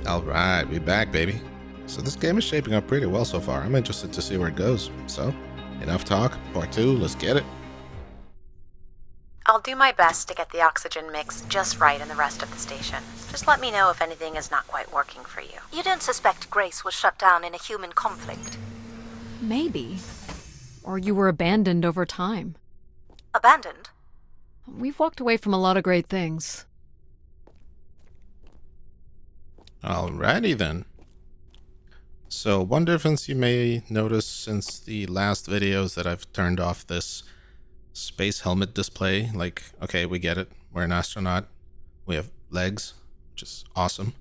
Alright, we back, baby. So this game is shaping up pretty well so far. I'm interested to see where it goes. So, enough talk. Part 2, let's get it. I'll do my best to get the oxygen mix just right in the rest of the station. Just let me know if anything is not quite working for you. You don't suspect Grace was shut down in a human conflict? Maybe. Or you were abandoned over time. Abandoned? We've walked away from a lot of great things. Alrighty then. So one difference you may notice since the last videos that I've turned off this space helmet display. Like, okay, we get it. We're an astronaut. We have legs, which is awesome.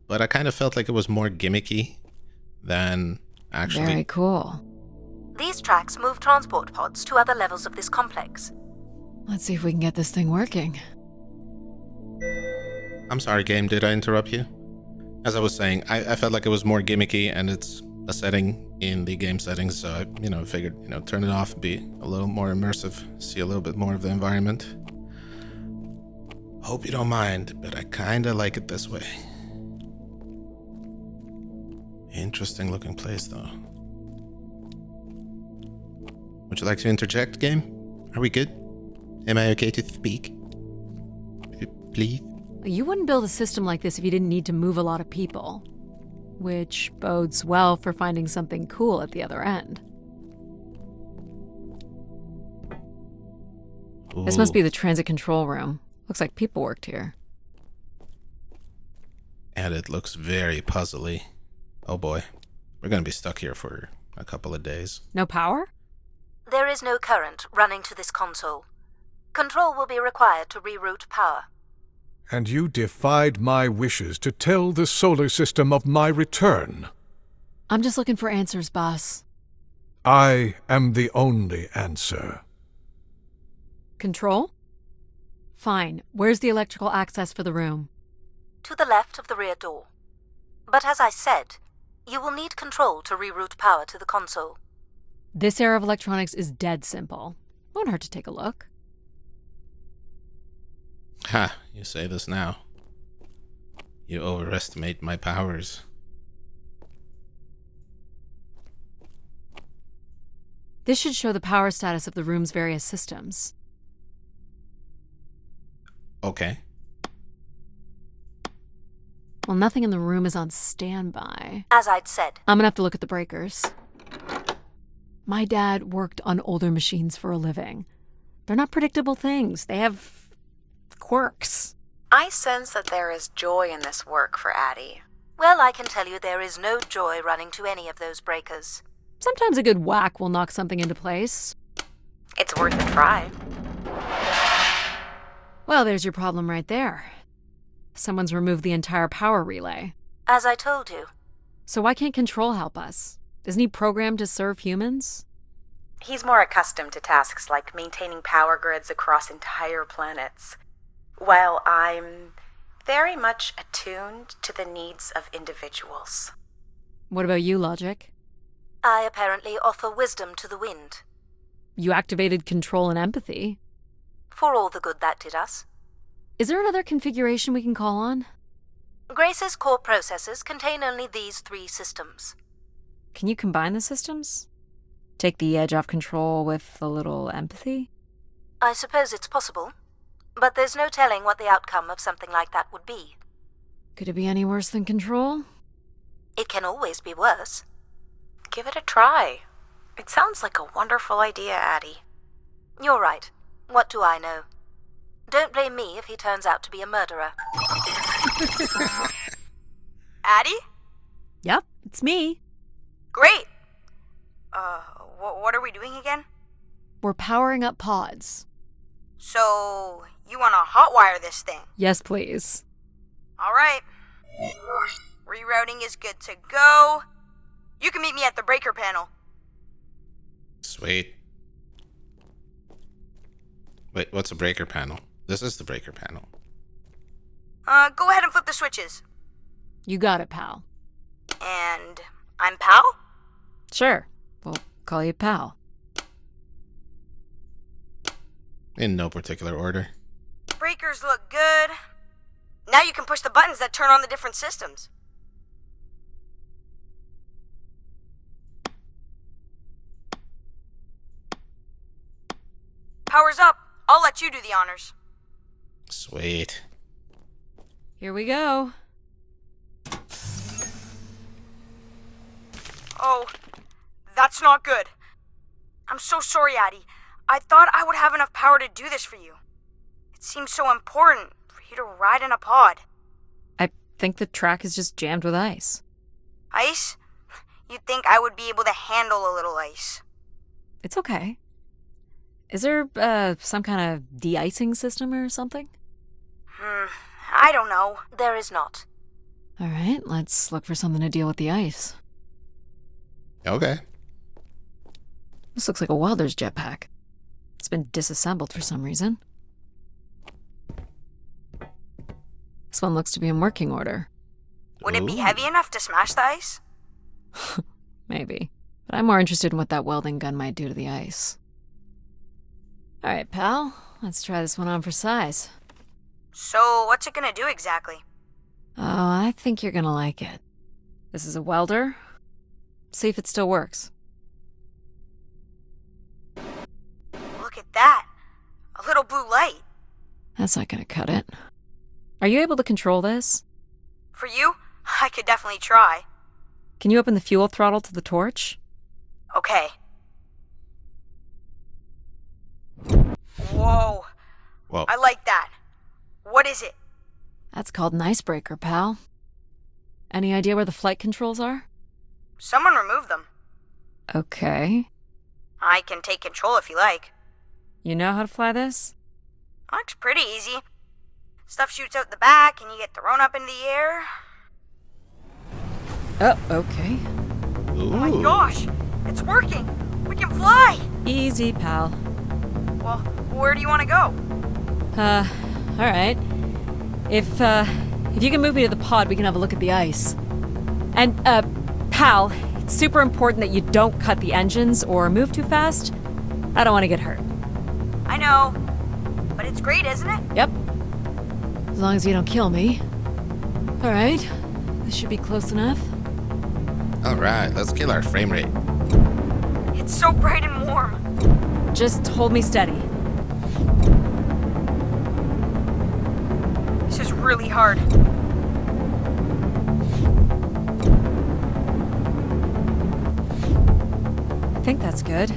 But I kind of felt like it was more gimmicky than actually... Very cool. These tracks move transport pods to other levels of this complex. Let's see if we can get this thing working. I'm sorry, game, did I interrupt you? As I was saying, I felt like it was more gimmicky, and it's a setting in the game settings, so I, figured, turn it off, be a little more immersive, see a little bit more of the environment. Hope you don't mind, but I kinda like it this way. Interesting looking place, though. Would you like to interject, game? Are we good? Am I okay to speak? Please? You wouldn't build a system like this if you didn't need to move a lot of people. Which bodes well for finding something cool at the other end. Ooh. This must be the transit control room. Looks like people worked here. And it looks very puzzly. Oh boy. We're gonna be stuck here for a couple of days. No power? There is no current running to this console. Control will be required to reroute power. And you defied my wishes to tell the solar system of my return. I'm just looking for answers, boss. I am the only answer. Control? Fine. Where's the electrical access for the room? To the left of the rear door. But as I said, you will need control to reroute power to the console. This era of electronics is dead simple. Won't hurt to take a look. Ha, you say this now. You overestimate my powers. This should show the power status of the room's various systems. Okay. Well, nothing in the room is on standby. As I'd said. I'm gonna have to look at the breakers. My dad worked on older machines for a living. They're not predictable things. They have quirks. I sense that there is joy in this work for Adie. Well, I can tell you there is no joy running to any of those breakers. Sometimes a good whack will knock something into place. It's worth a try. Well, there's your problem right there. Someone's removed the entire power relay. As I told you. So why can't Control help us? Isn't he programmed to serve humans? He's more accustomed to tasks like maintaining power grids across entire planets, while I'm very much attuned to the needs of individuals. What about you, Logic? I apparently offer wisdom to the wind. You activated Control and Empathy. For all the good that did us. Is there another configuration we can call on? Grace's core processors contain only these 3 systems. Can you combine the systems? Take the edge off Control with a little empathy? I suppose it's possible, but there's no telling what the outcome of something like that would be. Could it be any worse than Control? It can always be worse. Give it a try. It sounds like a wonderful idea, Adie. You're right. What do I know? Don't blame me if he turns out to be a murderer. Adie? Yep, it's me. Great! What are we doing again? We're powering up pods. So, you want to hotwire this thing? Yes, please. Alright. Rerouting is good to go. You can meet me at the breaker panel. Sweet. Wait, what's a breaker panel? This is the breaker panel. Go ahead and flip the switches. You got it, pal. And I'm Pal? Sure. We'll call you pal. In no particular order. Breakers look good. Now you can push the buttons that turn on the different systems. Power's up. I'll let you do the honors. Sweet. Here we go. Oh, that's not good. I'm so sorry, Adie. I thought I would have enough power to do this for you. It seems so important for you to ride in a pod. I think the track is just jammed with ice. Ice? You'd think I would be able to handle a little ice. It's okay. Is there some kind of de-icing system or something? I don't know. There is not. All right, let's look for something to deal with the ice. Okay. This looks like a welder's jetpack. It's been disassembled for some reason. This one looks to be in working order. Would it be Ooh. heavy enough to smash the ice? Maybe. But I'm more interested in what that welding gun might do to the ice. All right, pal. Let's try this one on for size. So, what's it gonna do exactly? Oh, I think you're gonna like it. This is a welder. See if it still works. Look at that. A little blue light. That's not gonna cut it. Are you able to control this? For you, I could definitely try. Can you open the fuel throttle to the torch? Okay. Whoa. Well, I like that. What is it? That's called an icebreaker, pal. Any idea where the flight controls are? Someone removed them. Okay. I can take control if you like. You know how to fly this? Looks pretty easy. Stuff shoots out the back and you get thrown up in the air. Oh, okay. ooh. Oh my gosh! It's working! We can fly! Easy, pal. Well, where do you want to go? Alright. If you can move me to the pod, we can have a look at the ice. And, pal, it's super important that you don't cut the engines or move too fast. I don't want to get hurt. I know. But it's great, isn't it? Yep. As long as you don't kill me. Alright. This should be close enough. All right, let's kill our frame rate. It's so bright and warm. Just hold me steady. This is really hard. I think that's good.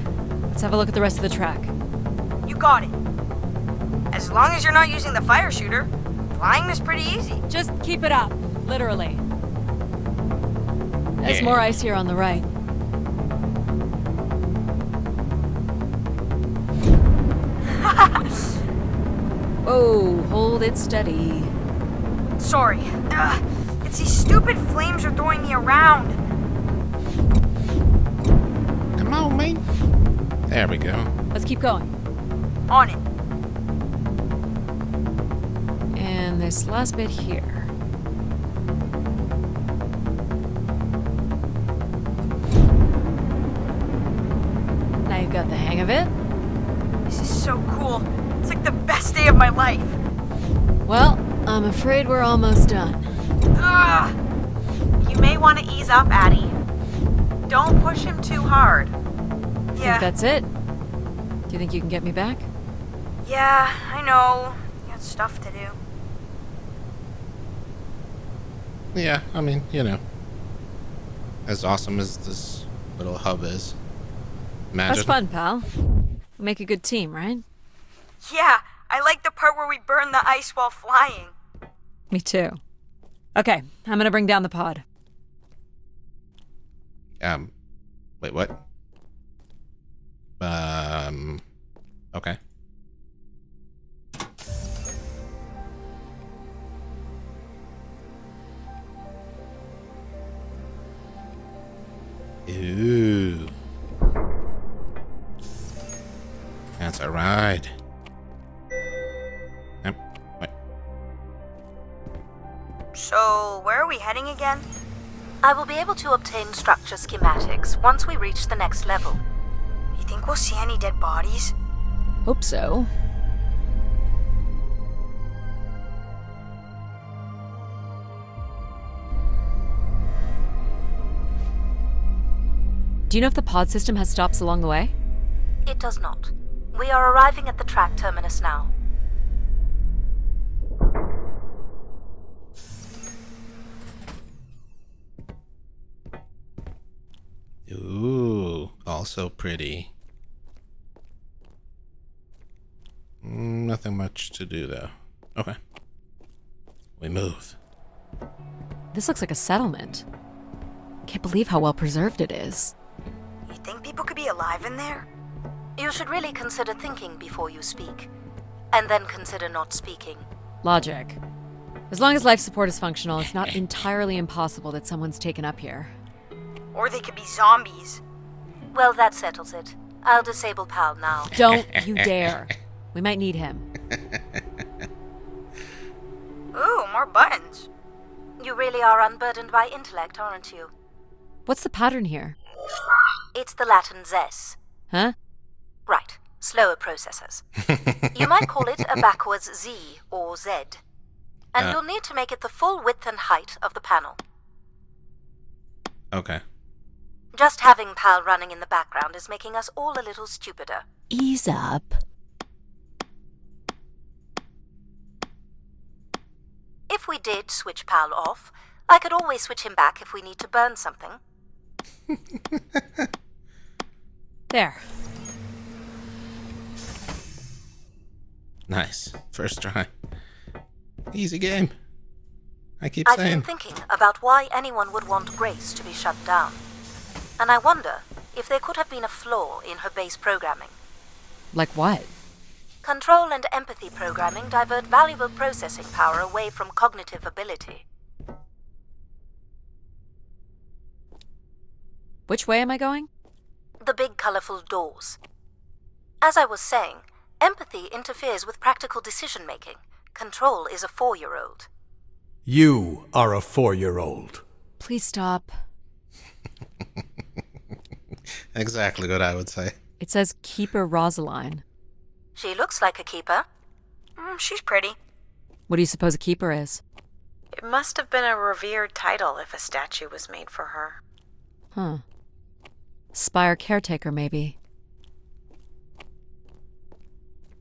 Let's have a look at the rest of the track. You got it. As long as you're not using the fire shooter, flying is pretty easy. Just keep it up. Literally. There's Yeah. more ice here on the right. Whoa, hold it steady. Sorry. It's these stupid flames are throwing me around. Come on, mate. There we go. Let's keep going. On it. And this last bit here. Now you've got the hang of it. This is so cool. It's like the best day of my life. Well, I'm afraid we're almost done. Ah! You may want to ease up, Adie. Don't push him too hard. Think Yeah. that's it? Do you think you can get me back? Yeah, I know. You got stuff to do. Yeah, I mean, you know, as awesome as this little hub is, imagine. That's fun, pal. We make a good team, right? Yeah, I like the part where we burn the ice while flying. Me too. Okay, I'm gonna bring down the pod. Wait, what? Okay. Ooh. That's a ride. Wait. So, where are we heading again? I will be able to obtain structure schematics once we reach the next level. You think we'll see any dead bodies? Hope so. Do you know if the pod system has stops along the way? It does not. We are arriving at the track terminus now. Ooh, also pretty. Nothing much to do, though. Okay. We move. This looks like a settlement. Can't believe how well preserved it is. You think people could be alive in there? You should really consider thinking before you speak. And then consider not speaking. Logic. As long as life support is functional, it's not entirely impossible that someone's taken up here. Or they could be zombies. Well, that settles it. I'll disable Pal now. Don't you dare. We might need him. Ooh, more buttons. You really are unburdened by intellect, aren't you? What's the pattern here? It's the Latin zes. Huh? Right. Slower processors. You might call it a backwards Z or Z. And you'll need to make it the full width and height of the panel. Okay. Just having Pal running in the background is making us all a little stupider. Ease up. If we did switch Pal off, I could always switch him back if we need to burn something. There. Nice. First try. Easy game. I keep I've saying. been thinking about why anyone would want Grace to be shut down. And I wonder if there could have been a flaw in her base programming. Like what? Control and empathy programming divert valuable processing power away from cognitive ability. Which way am I going? The big colorful doors. As I was saying, empathy interferes with practical decision-making. Control is a 4-year-old. You are a 4-year-old. Please stop. Exactly what I would say. It says Keeper Rosaline. She looks like a keeper. She's pretty. What do you suppose a keeper is? It must have been a revered title if a statue was made for her. Huh. Spire caretaker, maybe.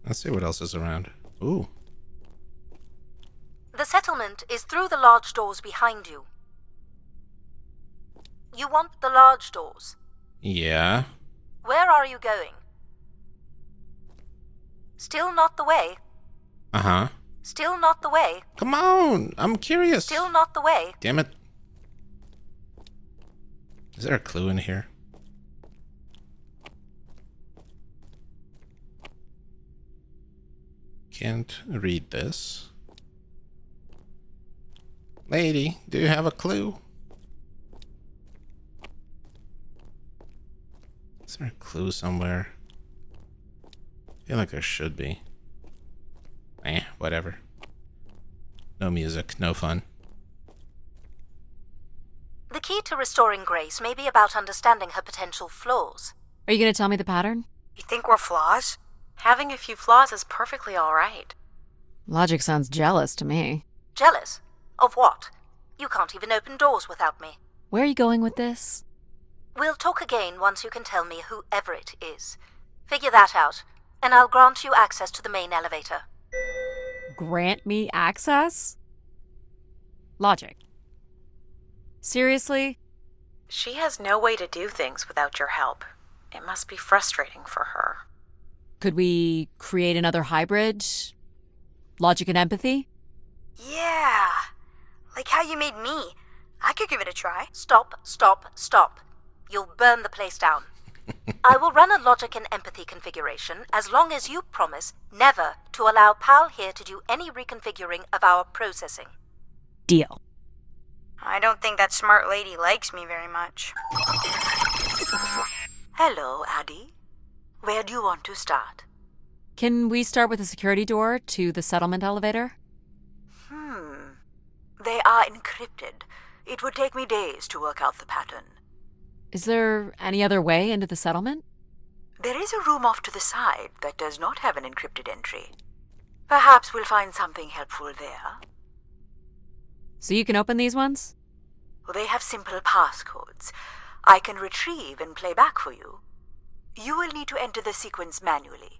Let's see what else is around. Ooh. The settlement is through the large doors behind you. You want the large doors. Yeah. Where are you going? Still not the way. Uh-huh. Still not the way. Come on! I'm curious. Still not the way. Damn it. Is there a clue in here? Can't read this. Lady, do you have a clue? Is there a clue somewhere? I feel like there should be. Whatever. No music, no fun. The key to restoring Grace may be about understanding her potential flaws. Are you going to tell me the pattern? You think we're flaws? Having a few flaws is perfectly all right. Logic sounds jealous to me. Jealous? Of what? You can't even open doors without me. Where are you going with this? We'll talk again once you can tell me whoever it is. Figure that out, and I'll grant you access to the main elevator. Grant me access? Logic. Seriously? She has no way to do things without your help. It must be frustrating for her. Could we create another hybrid? Logic and empathy? Yeah. Like how you made me. I could give it a try. Stop, stop, stop. You'll burn the place down. I will run a logic and empathy configuration as long as you promise never to allow Pal here to do any reconfiguring of our processing. Deal. I don't think that smart lady likes me very much. Hello, Adie. Where do you want to start? Can we start with the security door to the settlement elevator? They are encrypted. It would take me days to work out the pattern. Is there any other way into the settlement? There is a room off to the side that does not have an encrypted entry. Perhaps we'll find something helpful there. So you can open these ones? They have simple passcodes. I can retrieve and play back for you. You will need to enter the sequence manually.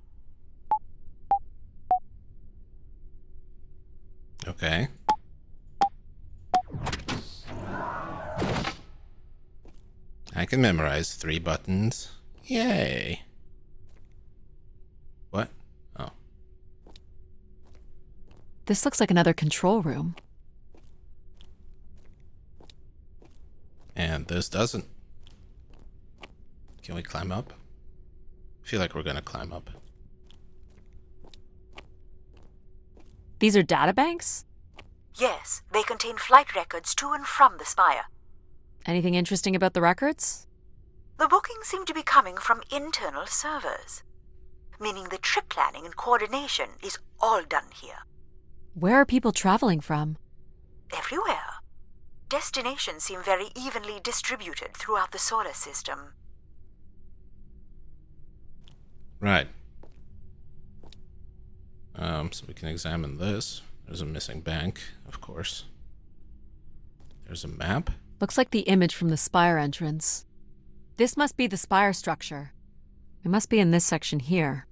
Okay. I can memorize 3 buttons. Yay. What? Oh. This looks like another control room. And this doesn't. Can we climb up? I feel like we're gonna climb up. These are databanks? Yes, they contain flight records to and from the spire. Anything interesting about the records? The bookings seem to be coming from internal servers, meaning the trip planning and coordination is all done here. Where are people traveling from? Everywhere. Destinations seem very evenly distributed throughout the solar system. Right. So we can examine this. There's a missing bank, of course. There's a map. Looks like the image from the spire entrance. This must be the spire structure. It must be in this section here.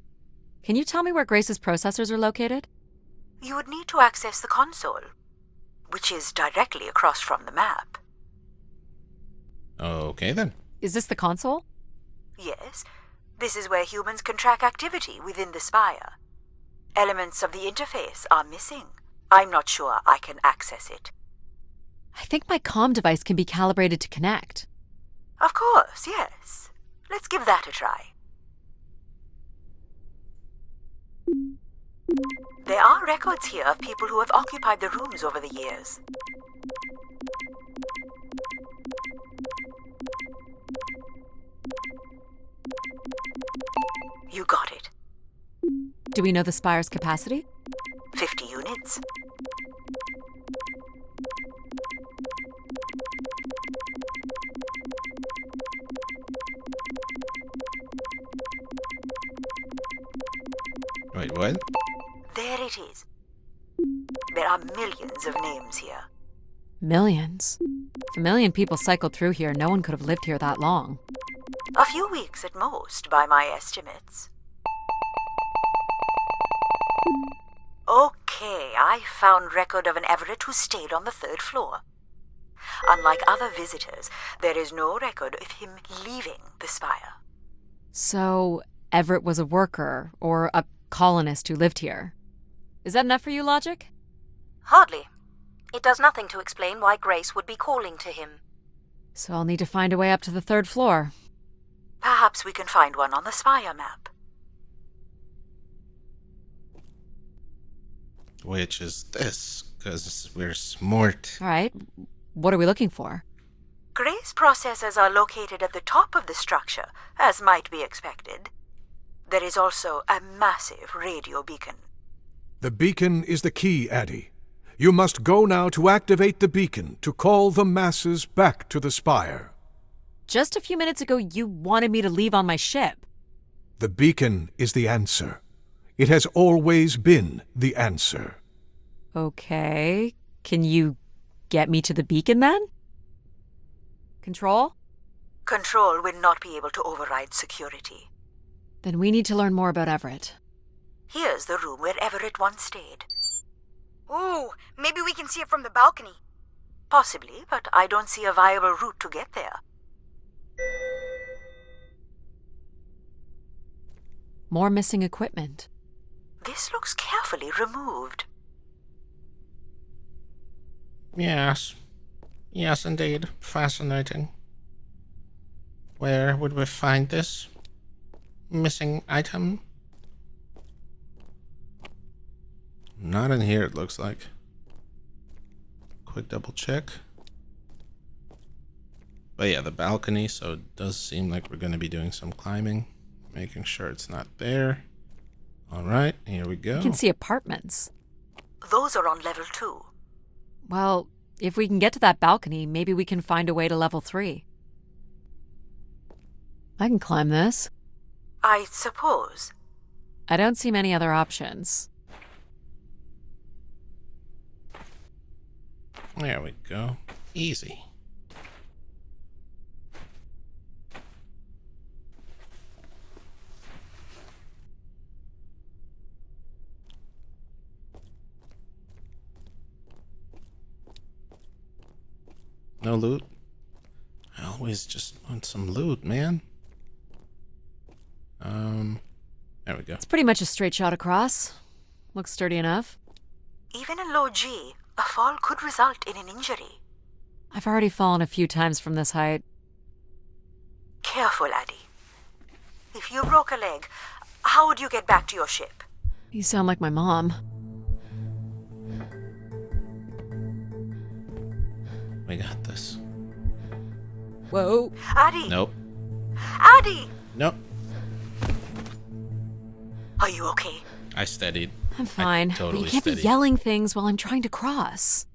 Can you tell me where Grace's processors are located? You would need to access the console, which is directly across from the map. Okay then. Is this the console? Yes, this is where humans can track activity within the spire. Elements of the interface are missing. I'm not sure I can access it. I think my comm device can be calibrated to connect. Of course, yes. Let's give that a try. There are records here of people who have occupied the rooms over the years. You got it. Do we know the spire's capacity? 50 units. Wait, what? There it is. There are millions of names here. Millions. If 1 million people cycled through here, no one could have lived here that long. A few weeks at most, by my estimates. Okay, I found record of an Everett who stayed on the 3rd floor. Unlike other visitors, there is no record of him leaving the spire. So, Everett was a worker, or a colonist who lived here. Is that enough for you, Logic? Hardly. It does nothing to explain why Grace would be calling to him. So I'll need to find a way up to the 3rd floor. Perhaps we can find one on the spire map. Which is this? Because we're smart. All right. What are we looking for? Grace processors are located at the top of the structure, as might be expected. There is also a massive radio beacon. The beacon is the key, Adie. You must go now to activate the beacon to call the masses back to the spire. Just a few minutes ago, you wanted me to leave on my ship. The beacon is the answer. It has always been the answer. Okay. Can you get me to the beacon then? Control? Control will not be able to override security. Then we need to learn more about Everett. Here's the room where Everett once stayed. Ooh, maybe we can see it from the balcony. Possibly, but I don't see a viable route to get there. More missing equipment. This looks carefully removed. Yes. Yes, indeed. Fascinating. Where would we find this missing item? Not in here, it looks like. Quick double check. But yeah, the balcony, so it does seem like we're going to be doing some climbing. Making sure it's not there. Alright, here we go. You can see apartments. Those are on level 2. Well, if we can get to that balcony, maybe we can find a way to level 3. I can climb this. I suppose. I don't see many other options. There we go. Easy. No loot? I always just want some loot, man. There we go. It's pretty much a straight shot across. Looks sturdy enough. Even in low G, a fall could result in an injury. I've already fallen a few times from this height. Careful, Adie. If you broke a leg, how would you get back to your ship? You sound like my mom. We got this. Whoa. Adie! Nope. Adie! Nope. Are you okay? I steadied. I'm fine. Totally But you can't steady. be yelling things while I'm trying to cross.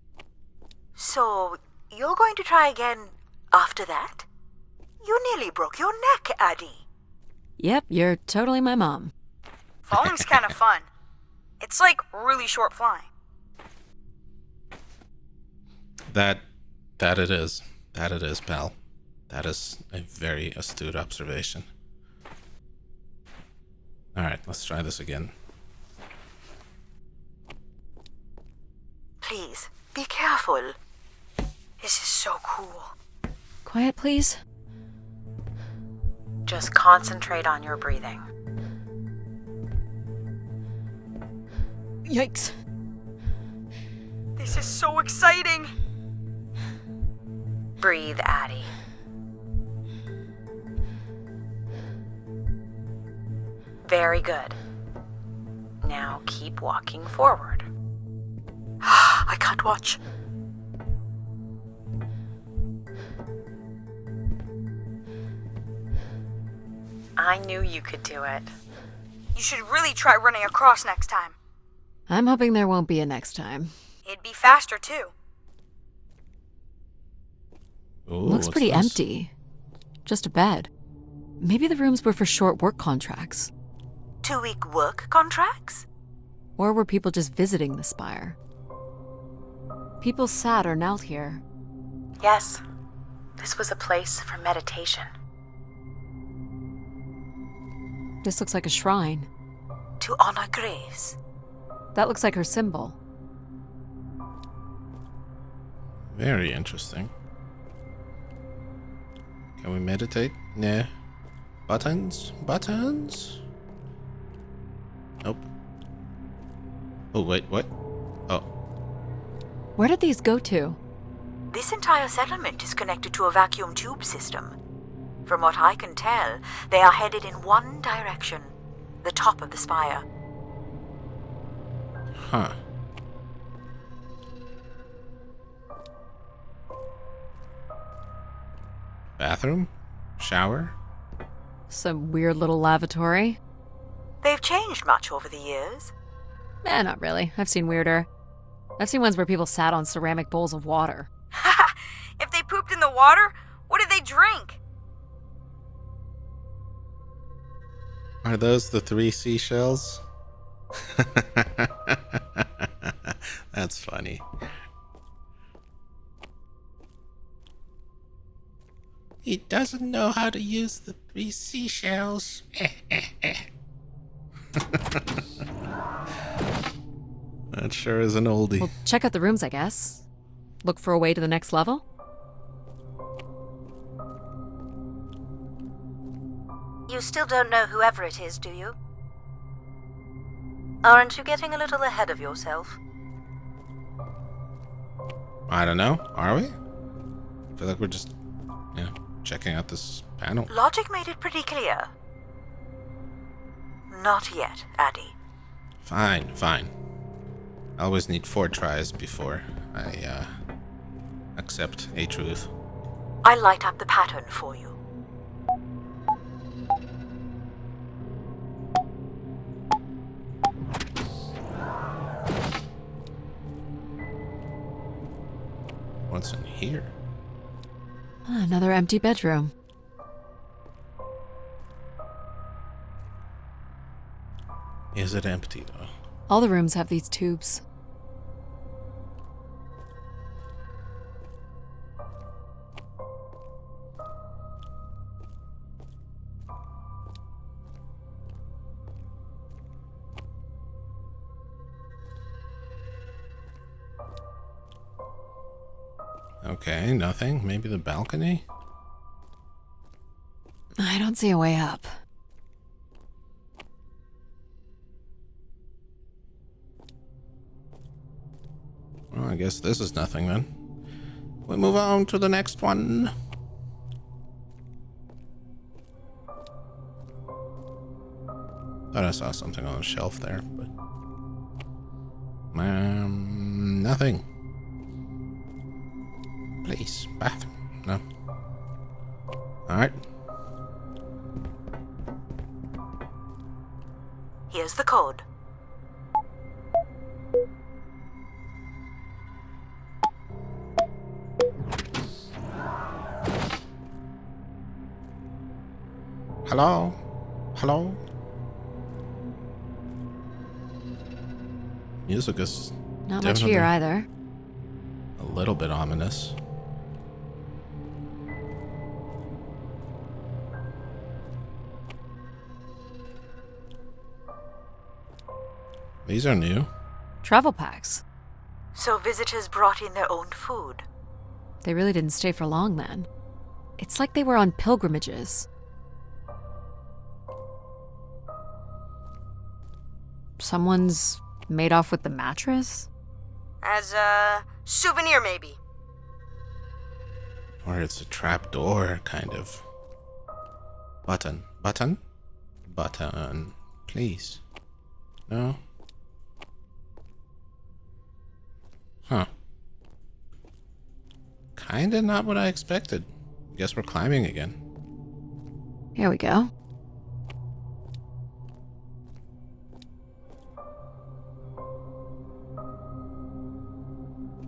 So, you're going to try again after that? You nearly broke your neck, Adie. Yep, you're totally my mom. Falling's kind of fun. It's like really short flying. That it is. That it is, pal. That is a very astute observation. Alright, let's try this again. Please, be careful. This is so cool. Quiet, please. Just concentrate on your breathing. Yikes. This is so exciting. Breathe, Adie. Very good. Now keep walking forward. I can't watch. I knew you could do it. You should really try running across next time. I'm hoping there won't be a next time. It'd be faster too. Ooh, Looks what's pretty this? empty. Just a bed. Maybe the rooms were for short work contracts. 2-week work contracts? Or were people just visiting the spire? People sat or knelt here. Yes, this was a place for meditation. This looks like a shrine. To honor Grace. That looks like her symbol. Very interesting. Can we meditate? Nah. Buttons? Buttons? Nope. Oh, wait, what? Oh. Where did these go to? This entire settlement is connected to a vacuum tube system. From what I can tell, they are headed in one direction, the top of the spire. Huh. Bathroom? Shower? Some weird little lavatory? They've changed much over the years. Not really. I've seen weirder. I've seen ones where people sat on ceramic bowls of water. If they pooped in the water, what did they drink? Are those the 3 seashells? That's funny. He doesn't know how to use the 3 seashells. That sure is an oldie. Well, check out the rooms, I guess. Look for a way to the next level? You still don't know whoever it is, do you? Aren't you getting a little ahead of yourself? I don't know. Are we? I feel like we're just, checking out this panel. Logic made it pretty clear. Not yet, Adie. Fine, fine. I always need 4 tries before I accept a truth. I'll light up the pattern for you. What's in here? Another empty bedroom. Is it empty though? All the rooms have these tubes. Okay, nothing. Maybe the balcony? I don't see a way up. Well, I guess this is nothing then. We move on to the next one. Thought I saw something on the shelf there, but... nothing. Please, bathroom. No. Alright. Here's the code. Hello? Hello? Music is Not much definitely here either. a little bit ominous. These are new. Travel packs. So visitors brought in their own food. They really didn't stay for long then. It's like they were on pilgrimages. Someone's made off with the mattress? As a souvenir, maybe. Or it's a trap door, kind of. Button. Button? Button. Please. No? Huh. Kinda not what I expected. Guess we're climbing again. Here we go.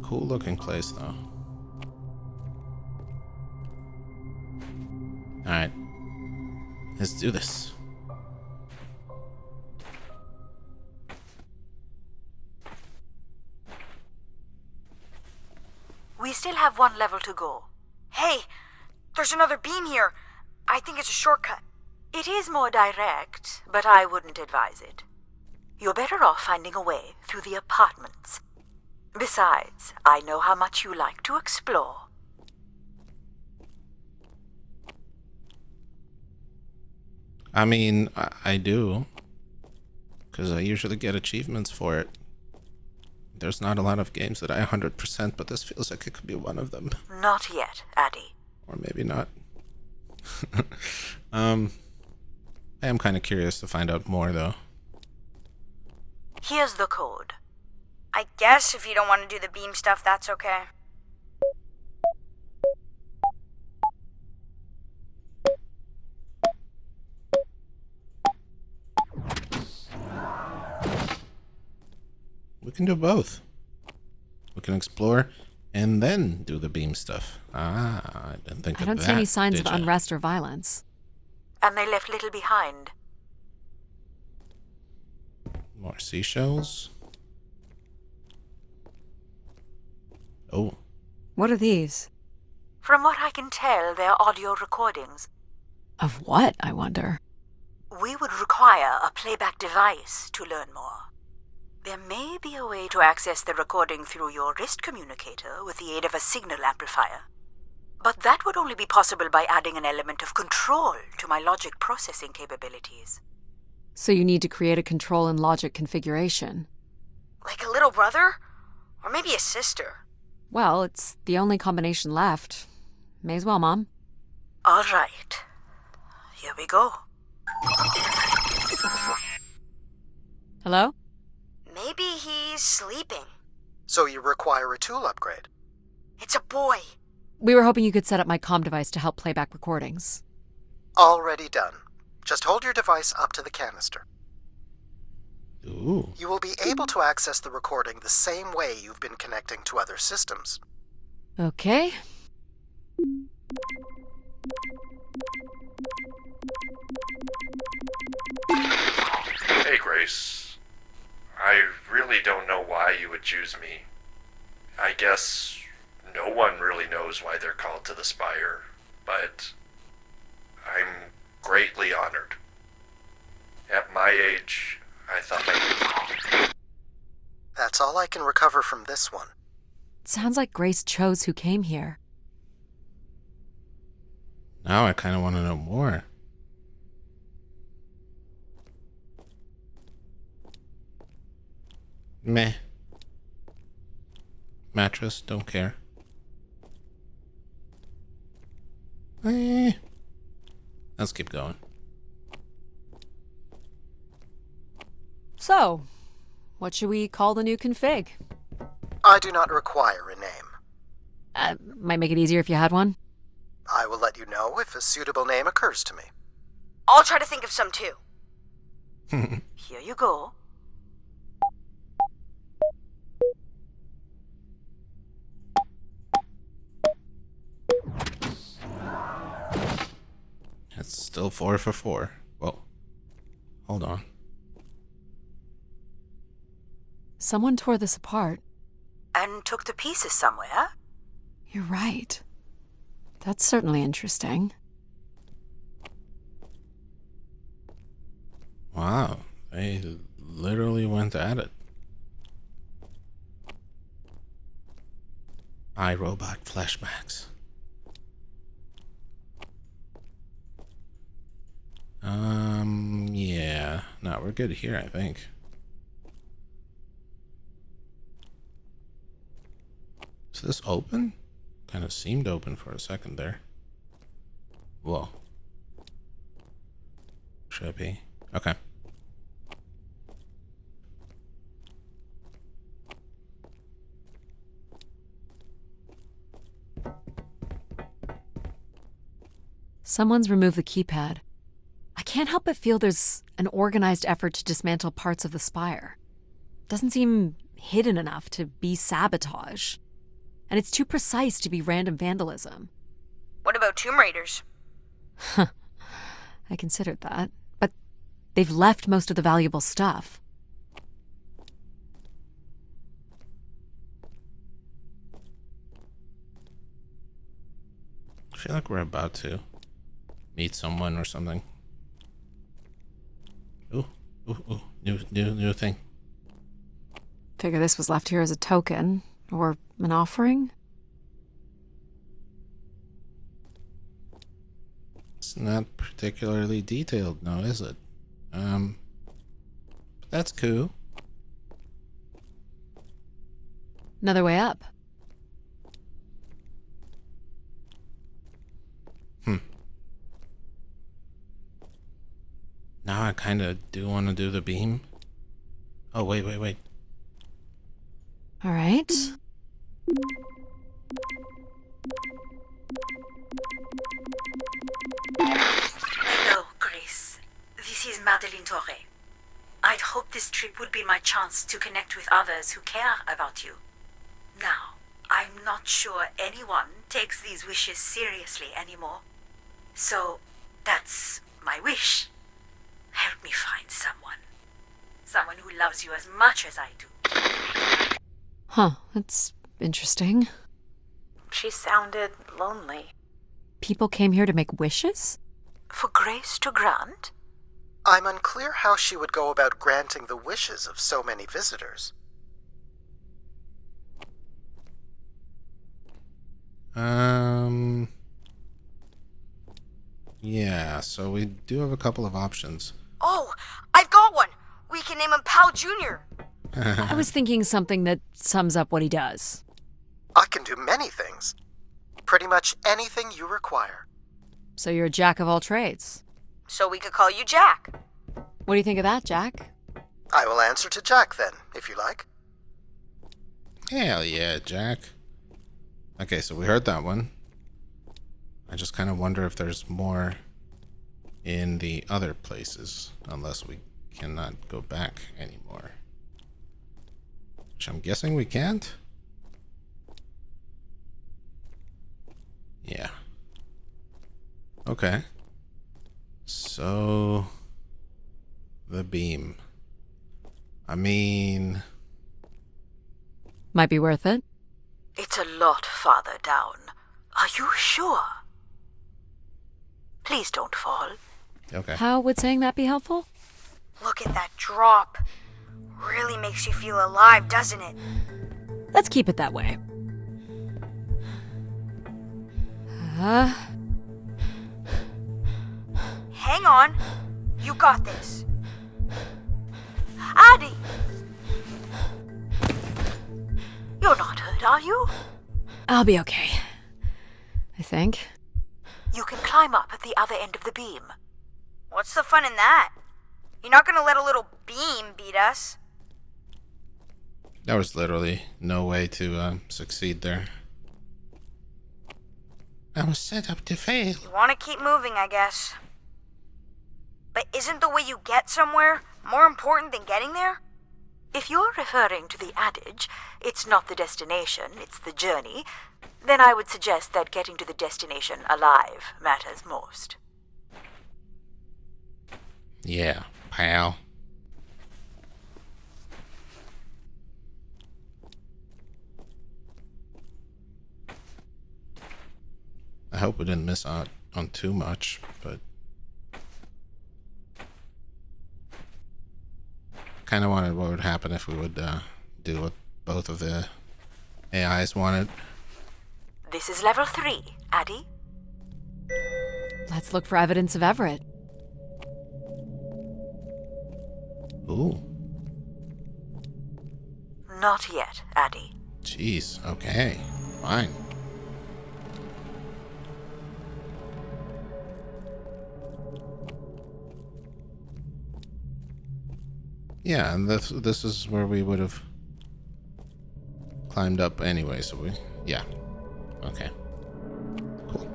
Cool looking place, though. Alright. Let's do this. We still have one level to go. Hey, there's another beam here. I think it's a shortcut. It is more direct, but I wouldn't advise it. You're better off finding a way through the apartments. Besides, I know how much you like to explore. I mean, I do. Because I usually get achievements for it. There's not a lot of games that I 100%, but this feels like it could be one of them. Not yet, Adie. Or maybe not. I am kind of curious to find out more, though. Here's the code. I guess if you don't want to do the beam stuff, that's okay. We can do both. We can explore and then do the beam stuff. Ah, I didn't think I of don't that. see any signs of did ya? unrest or violence. And they left little behind. More seashells. Oh, What are these? From what I can tell, they're audio recordings. Of what, I wonder? We would require a playback device to learn more. There may be a way to access the recording through your wrist communicator with the aid of a signal amplifier. But that would only be possible by adding an element of control to my logic processing capabilities. So you need to create a control and logic configuration. Like a little brother? Or maybe a sister. Well, it's the only combination left. May as well, Mom. All right. Here we go. Hello? Maybe he's sleeping. So you require a tool upgrade. It's a boy. We were hoping you could set up my comm device to help play back recordings. Already done. Just hold your device up to the canister. ooh. You will be able to access the recording the same way you've been connecting to other systems. Okay. Hey, Grace. I really don't know why you would choose me. I guess no one really knows why they're called to the Spire, but I'm greatly honored. At my age, I thought That's all I can recover from this one. sounds like Grace chose who came here. Now I kind of want to know more. Meh. Mattress, don't care. Let's keep going. So, what should we call the new config? I do not require a name. Might make it easier if you had one. I will let you know if a suitable name occurs to me. I'll try to think of some too. Here you go. It's still 4 for 4. Whoa. Hold on. Someone tore this apart. And took the pieces somewhere? You're right. That's certainly interesting. Wow. They literally went at it. iRobot flashbacks. Yeah. No, we're good here, I think. Is this open? Kind of seemed open for a second there. Whoa. Should it be? Okay. Someone's removed the keypad. I can't help but feel there's an organized effort to dismantle parts of the spire. Doesn't seem hidden enough to be sabotage. And it's too precise to be random vandalism. What about Tomb Raiders? I considered that, but they've left most of the valuable stuff. I feel like we're about to meet someone or something. Ooh, new thing. Figure this was left here as a token, or an offering? It's not particularly detailed, no, is it? But that's cool. Another way up. Now I kind of do want to do the beam. Oh, wait. All right. Hello, Grace. This is Madeleine Torre. I'd hoped this trip would be my chance to connect with others who care about you. Now, I'm not sure anyone takes these wishes seriously anymore. So, that's my wish. Help me find someone. Someone who loves you as much as I do. Huh, that's interesting. She sounded lonely. People came here to make wishes? For Grace to grant? I'm unclear how she would go about granting the wishes of so many visitors. Yeah, so we do have a couple of options. Oh, I've got one! We can name him Pal Jr. I was thinking something that sums up what he does. I can do many things. Pretty much anything you require. So you're a jack of all trades. So we could call you Jack. What do you think of that, Jack? I will answer to Jack then, if you like. Hell yeah, Jack. Okay, so we heard that one. I just kind of wonder if there's more in the other places, unless we cannot go back anymore. Which I'm guessing we can't? Yeah. Okay. So... the beam. I mean... Might be worth it. It's a lot farther down. Are you sure? Please don't fall. Okay. How would saying that be helpful? Look at that drop. Really makes you feel alive, doesn't it? Let's keep it that way. Hang on. You got this. Adie! You're not hurt, are you? I'll be okay. I think. You can climb up at the other end of the beam. What's the fun in that? You're not gonna let a little beam beat us. There was literally no way to succeed there. I was set up to fail. You wanna keep moving, I guess. But isn't the way you get somewhere more important than getting there? If you're referring to the adage, it's not the destination, it's the journey, then I would suggest that getting to the destination alive matters most. Yeah, pal. I hope we didn't miss out on too much, but kind of wanted what would happen if we would do what both of the AIs wanted. This is level 3, Adie. Let's look for evidence of Everett. Ooh. Not yet, Adie. Jeez, okay. Fine. Yeah, and this is where we would have climbed up anyway, so yeah. Okay. Cool.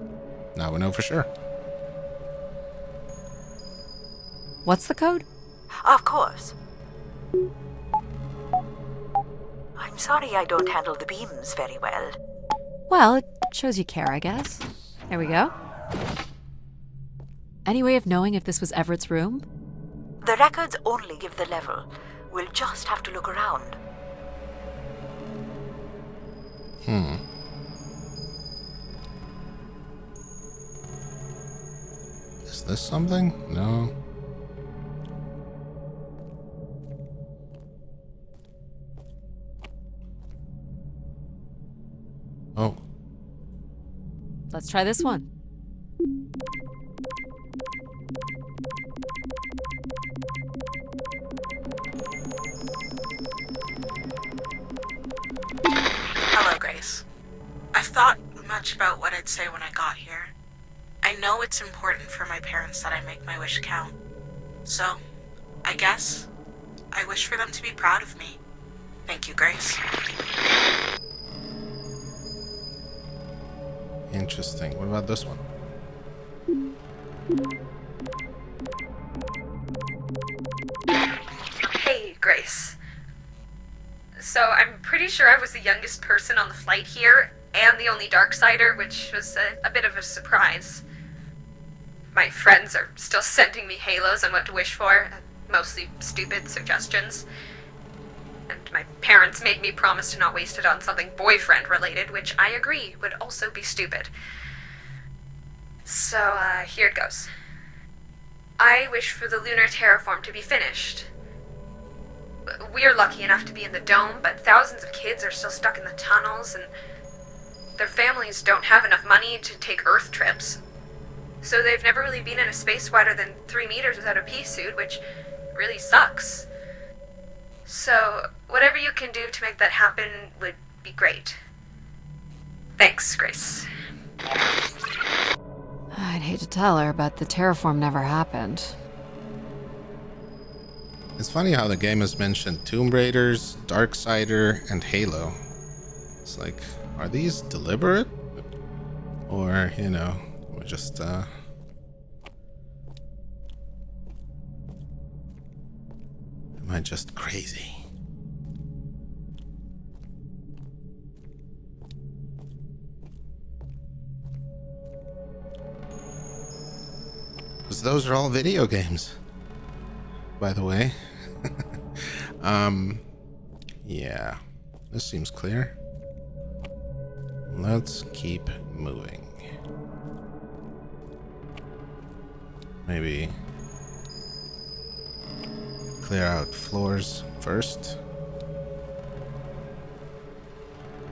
Now we know for sure. What's the code? Of course. I'm sorry I don't handle the beams very well. Well, it shows you care, I guess. There we go. Any way of knowing if this was Everett's room? The records only give the level. We'll just have to look around. Is this something? No. Oh. Let's try this one. Hello, Grace. I've thought much about what I'd say when I got here. I know it's important for my parents that I make my wish count. So, I guess, I wish for them to be proud of me. Thank you, Grace. Interesting. What about this one? Hey, Grace. So I'm pretty sure I was the youngest person on the flight here, and the only Darksider, which was a bit of a surprise. My friends are still sending me halos on what to wish for, mostly stupid suggestions. And my parents made me promise to not waste it on something boyfriend-related, which I agree would also be stupid. So, here it goes. I wish for the lunar terraform to be finished. We're lucky enough to be in the dome, but thousands of kids are still stuck in the tunnels, and their families don't have enough money to take Earth trips. So they've never really been in a space wider than 3 meters without a pea suit, which really sucks. So, whatever you can do to make that happen would be great. Thanks, Grace. I'd hate to tell her, but the terraform never happened. It's funny how the game has mentioned Tomb Raiders, Darksider, and Halo. It's like, are these deliberate? Or, you know, we're just, am I just crazy? Because those are all video games, by the way. Yeah, this seems clear. Let's keep moving. Maybe clear out floors first.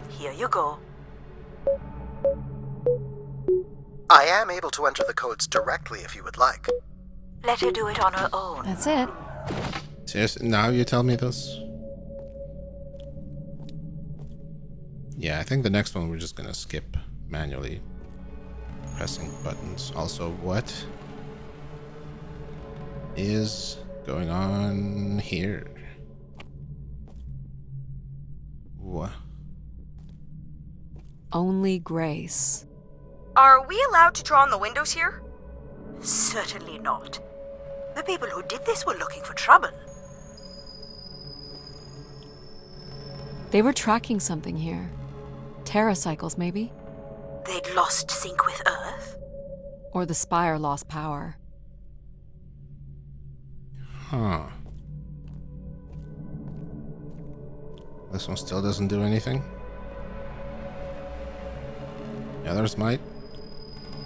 Here you go. I am able to enter the codes directly if you would like. Let her do it on her own. That's it. Seriously, now you tell me this? Yeah, I think the next one we're just gonna skip manually pressing buttons. Also, what is going on here? What? Only Grace. Are we allowed to draw on the windows here? Certainly not. The people who did this were looking for trouble. They were tracking something here. Terracycles, maybe? They'd lost sync with Earth? Or the Spire lost power. Huh. This one still doesn't do anything? The others might?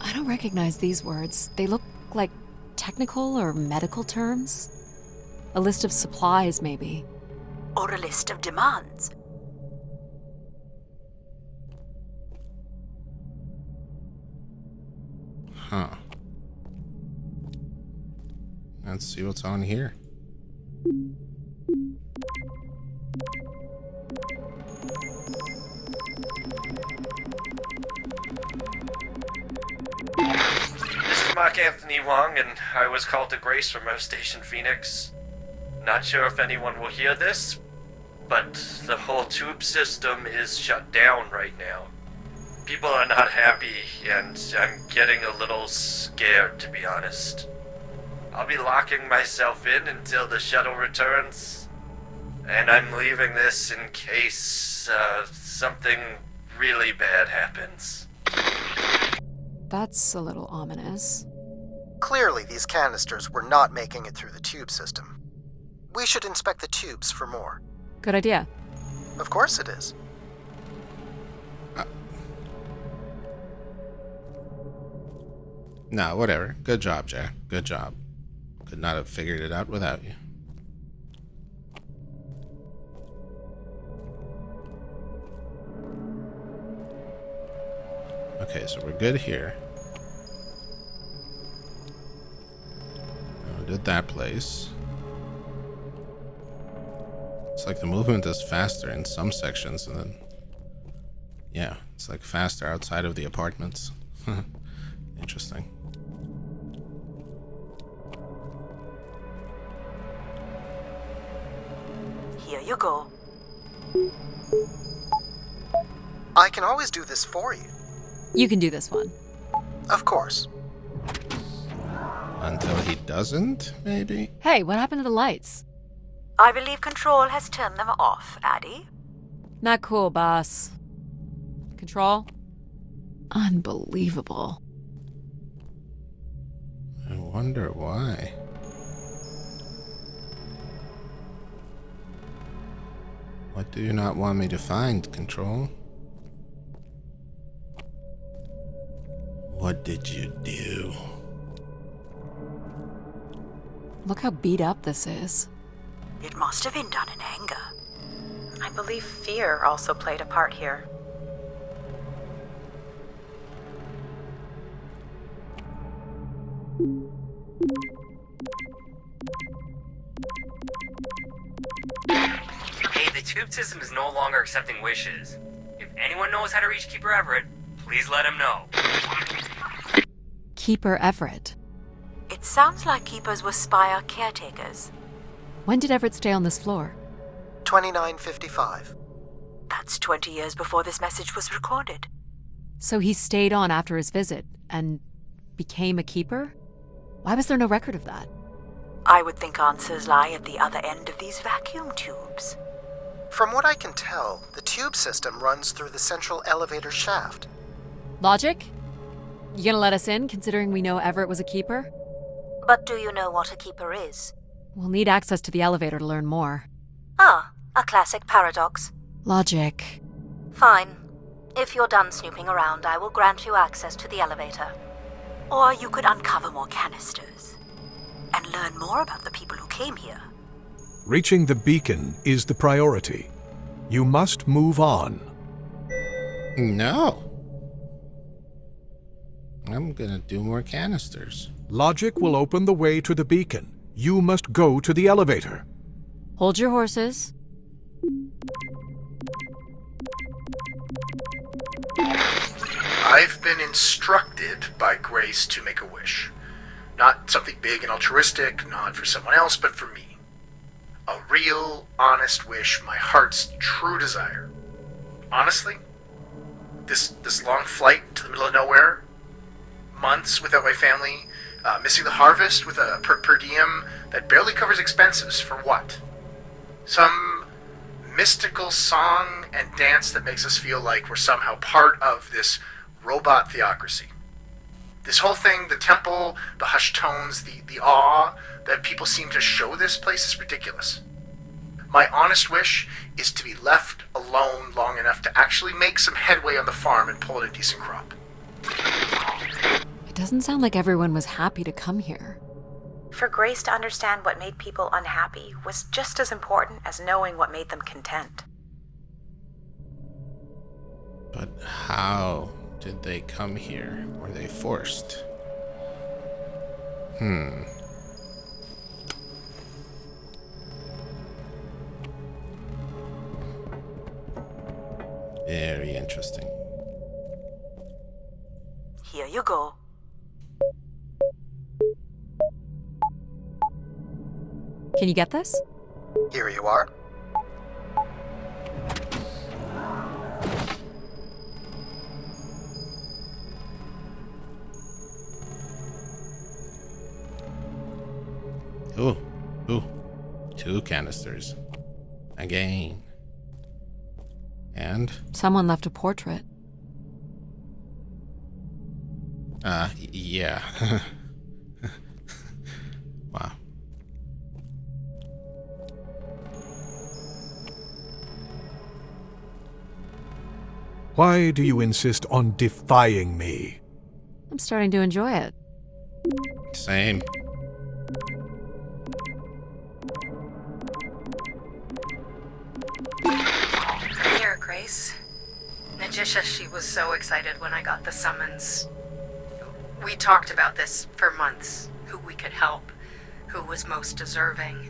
I don't recognize these words. They look like technical or medical terms. A list of supplies, maybe. Or a list of demands? Huh. Let's see what's on here. Mr. Mark Anthony Wong, and I was called to Grace from our station Phoenix. Not sure if anyone will hear this, but the whole tube system is shut down right now. People are not happy, and I'm getting a little scared, to be honest. I'll be locking myself in until the shuttle returns, and I'm leaving this in case something really bad happens. That's a little ominous. Clearly, these canisters were not making it through the tube system. We should inspect the tubes for more. Good idea. Of course it is. Nah, whatever. Good job, Jack. Good job. Could not have figured it out without you. Okay, so we're good here. We did that place. It's like the movement is faster in some sections, and then... yeah, it's like faster outside of the apartments. Interesting. Here you go. I can always do this for you. You can do this one. Of course. Until he doesn't, maybe? Hey, what happened to the lights? I believe Control has turned them off, Adie. Not cool, boss. Control? Unbelievable. I wonder why. What do you not want me to find, Control? What did you do? Look how beat up this is. It must have been done in anger. I believe fear also played a part here. Hey, the tube system is no longer accepting wishes. If anyone knows how to reach Keeper Everett, please let him know. Keeper Everett. It sounds like Keepers were Spire caretakers. When did Everett stay on this floor? 2955. That's 20 years before this message was recorded. So he stayed on after his visit and became a keeper? Why was there no record of that? I would think answers lie at the other end of these vacuum tubes. From what I can tell, the tube system runs through the central elevator shaft. Logic? You gonna let us in, considering we know Everett was a keeper? But do you know what a keeper is? We'll need access to the elevator to learn more. Ah, a classic paradox. Logic. Fine. If you're done snooping around, I will grant you access to the elevator. Or you could uncover more canisters and learn more about the people who came here. Reaching the beacon is the priority. You must move on. No. I'm gonna do more canisters. Logic will open the way to the beacon. You must go to the elevator. Hold your horses. I've been instructed by Grace to make a wish. Not something big and altruistic, not for someone else, but for me. A real, honest wish, my heart's true desire. Honestly, this long flight to the middle of nowhere, months without my family, missing the harvest with a per diem that barely covers expenses, for what? Some mystical song and dance that makes us feel like we're somehow part of this robot theocracy. This whole thing, the temple, the hushed tones, the awe that people seem to show this place is ridiculous. My honest wish is to be left alone long enough to actually make some headway on the farm and pull in a decent crop. It doesn't sound like everyone was happy to come here. For Grace to understand what made people unhappy was just as important as knowing what made them content. But how did they come here? Were they forced? Very interesting. Here you go. Can you get this? Here you are. Ooh, 2 canisters. Again. And? Someone left a portrait. Yeah. Wow. Why do you insist on defying me? I'm starting to enjoy it. Same. Here, Grace. Najisha, she was so excited when I got the summons. We talked about this for months, who we could help, who was most deserving.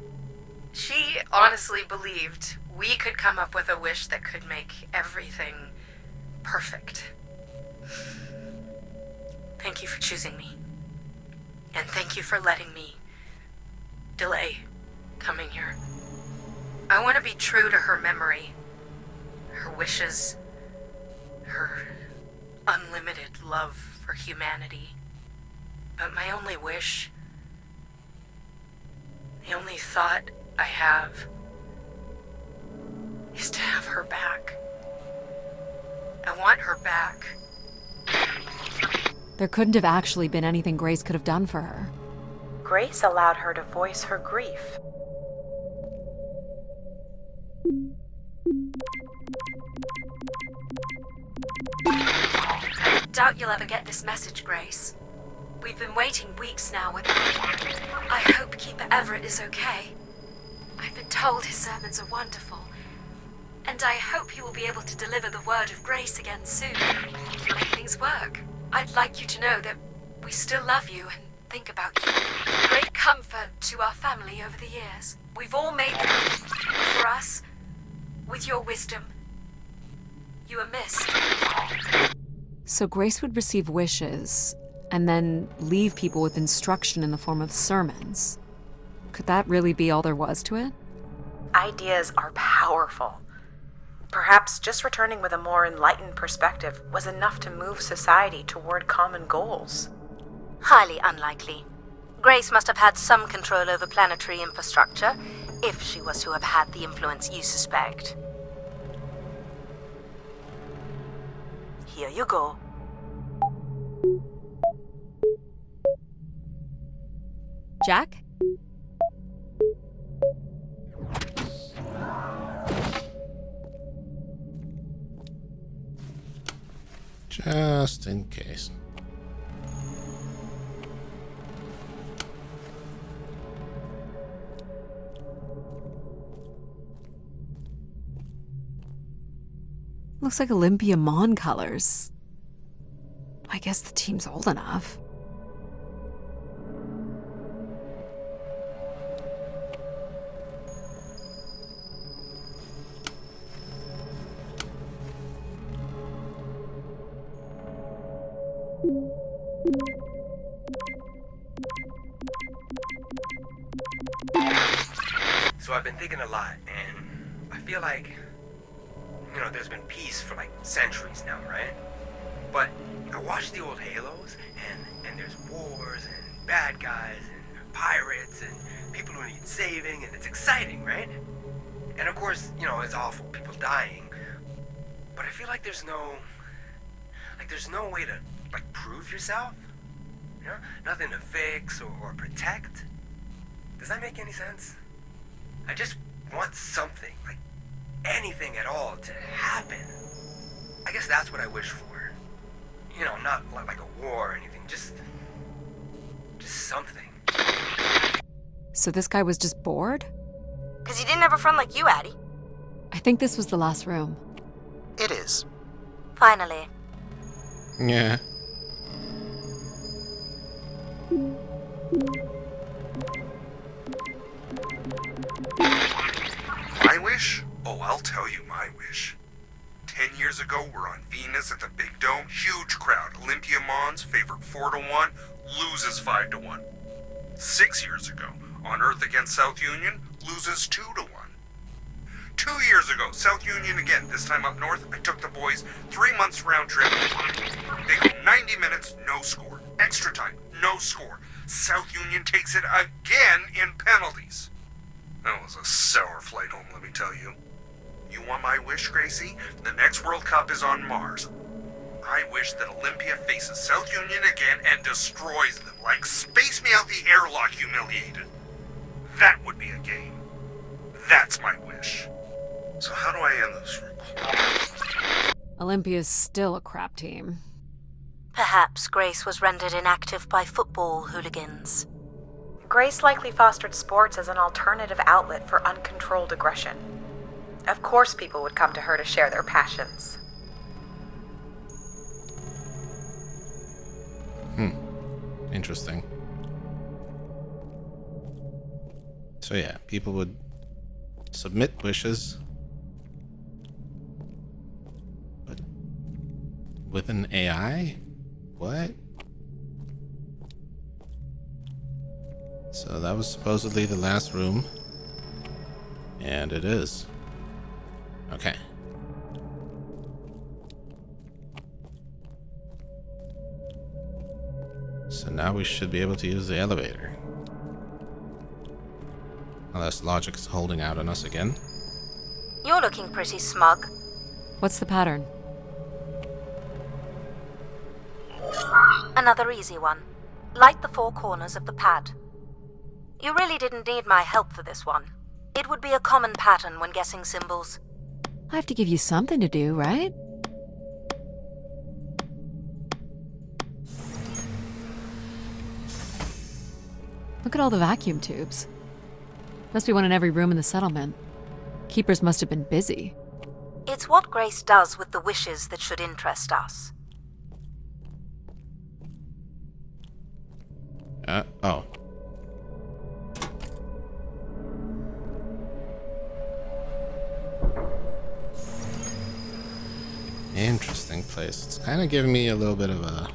She honestly believed we could come up with a wish that could make everything perfect. Thank you for choosing me. And thank you for letting me delay coming here. I want to be true to her memory, her wishes, her unlimited love for humanity. But my only wish, the only thought I have, is to have her back. I want her back. There couldn't have actually been anything Grace could have done for her. Grace allowed her to voice her grief. I doubt you'll ever get this message, Grace. We've been waiting weeks now with... I hope Keeper Everett is okay. I've been told his sermons are wonderful. And I hope he will be able to deliver the word of grace again soon. Make things work. I'd like you to know that we still love you and think about you. Great comfort to our family over the years. We've all made them for us. With your wisdom, you are missed. So Grace would receive wishes and then leave people with instruction in the form of sermons. Could that really be all there was to it? Ideas are powerful. Perhaps just returning with a more enlightened perspective was enough to move society toward common goals. Highly unlikely. Grace must have had some control over planetary infrastructure, if she was to have had the influence you suspect. Here you go. Jack? Just in case. Looks like Olympia Mon colors. I guess the team's old enough. So I've been thinking a lot, and I feel like, there's been peace for like centuries now, right? But I watch the old Halos, and there's wars, and bad guys, and pirates, and people who need saving, and it's exciting, right? And of course, it's awful, people dying. But I feel like there's no way to, prove yourself. Nothing to fix or protect. Does that make any sense? I just want something, anything at all, to happen. I guess that's what I wish for. Not like a war or anything, just something. So this guy was just bored? 'Cause he didn't have a friend like you, Adie. I think this was the last room. It is. Finally. Yeah. My wish? Oh, I'll tell you my wish. 10 years ago, we're on Venus at the Big Dome. Huge crowd. Olympia Mons, favored 4-1, loses 5-1. 6 years ago, on Earth against South Union, loses 2-1. 2 years ago, South Union again, this time up north. I took the boys 3 months round trip. They go 90 minutes, no score. Extra time, no score. South Union takes it again in penalties. That was a sour flight home, let me tell you. You want my wish, Gracie? The next World Cup is on Mars. I wish that Olympia faces South Union again and destroys them, like Space Me Out the Airlock humiliated. That would be a game. That's my wish. So how do I end this? Olympia's still a crap team. Perhaps Grace was rendered inactive by football hooligans. Grace likely fostered sports as an alternative outlet for uncontrolled aggression. Of course people would come to her to share their passions. Interesting. So yeah, people would submit wishes, but with an AI? What? So that was supposedly the last room, and it is. Okay. So now we should be able to use the elevator. Unless logic is holding out on us again. You're looking pretty smug. What's the pattern? Another easy one. Light the 4 corners of the pad. You really didn't need my help for this one. It would be a common pattern when guessing symbols. I have to give you something to do, right? Look at all the vacuum tubes. Must be one in every room in the settlement. Keepers must have been busy. It's what Grace does with the wishes that should interest us. Oh. Interesting place. It's kind of giving me a little bit of a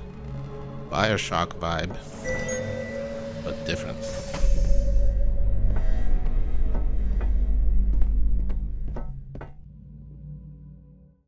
Bioshock vibe, but different.